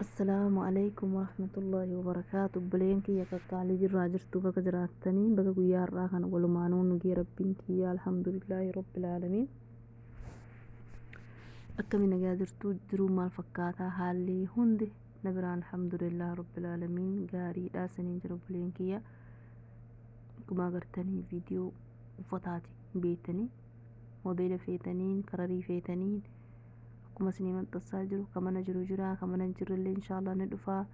السلام عليكم ورحمة الله وبركاته. بلينك يا كالي جرا جرتو بك جراتني بك قيار راكن ولمانون نجي ربينك يا الحمد لله رب العالمين. أكمل نجادرتو درو مال فكاتا حالي هندي نبران الحمد لله رب العالمين. قاري داسنين جرب بلينك يا كما قرتني فيديو وفتاتي بيتني موديل فيتنين كراري فيتنين كما سنين تصاجرو كما نجرو جرا كما نجر اللي إن شاء الله ندفع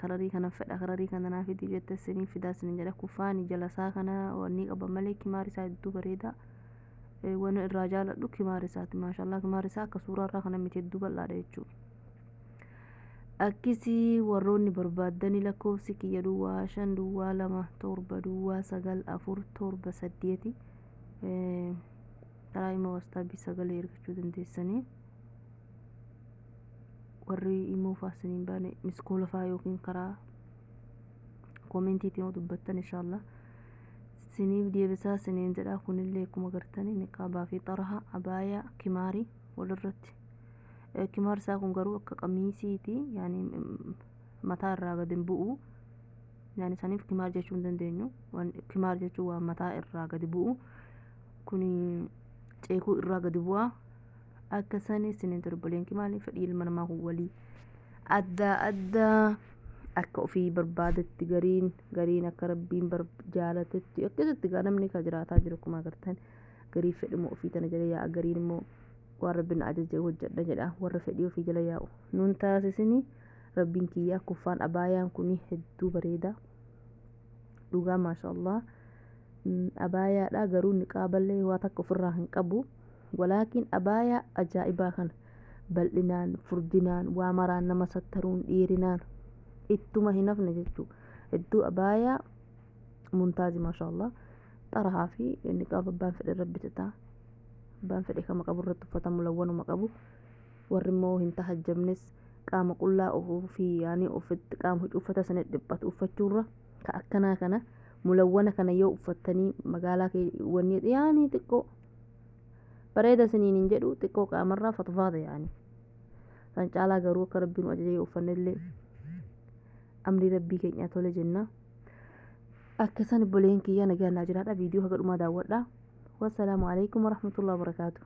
كراري كان فدا كراري كان نافدي جت السنين في داس نجرا كفاني جلسا كان وني أبا ملك ماري سايد دو بريدا وانا الرجال دو كماري سات ما شاء الله كماري ساك كسورة راكنا متدو بلا ريتشو أكسي وروني بربادني لكو سكي يدوا شن دوا لما توربا دوا سجل أفور توربا سديتي تراي ما وستا بسجل يركشو دندسني warri immoo faasiniin baane miskoola faa yookiin karaa koomentiitiin dubbattan inshaallah siniif deebisaa siniin jedha. kunillee akkuma gartanii niqaabaa fi xaraha abaayaa kimaarii walirratti kimaar isaa kun garuu akka qamiisiiti yaani mataa irraa gad hin bu'u yaani saniif kimaar jechuu hin dandeenyu. kimaar jechuun waan mataa irraa gad bu'u kun ceekuu irraa gad bu'a. akka sanii siniin darboleen maaliif fedhii ilma namaa kun walii adda akka ofii barbaadetti gariin akka rabbiin jaalatetti akkasitti gaa namni ka jiraataa jiru akkuma agartan garii fedhuma ofii tana jala yaa'a gariin immoo waan rabbiin ajaje hojjedha jedha warra fedhii ofii jala yaa'u nuun taasisini rabbiin kiyyaa kuffaan abaayaan kun hedduu bareeda dhugaa maashaallah abaayaadha garuu niqaaballee waa takka ofirraa hin qabu. ولكن أبايا أجائبا كان بلنان فردنان وامران نما سترون ديرنان اتما هنا فنجتو ادو أبايا ممتاز ما شاء الله ترها في النقاب بان في الرب تتا بان في كما قبر رتفة ملون ومقبو ورمو هنتها الجمنس قام قلا أو في يعني أفت قام أفتا سنة دبات أفتشورة كأكنا كنا ملونة كنا يو أفتني مقالا كي ونيت يعني تكو bareeda siniin jedhu xiqqoo qaamarraa fatfaata yaani san caalaa garuu akka rabbiin ajajee uffannillee amrii rabbii keenya tole jenna. akka san obboleen kiyya nagaan naa jiraadha. viidiyoo haga dhumaa daawwadha. wassalaamu alaikum warahmatullahi wabarakaatuh.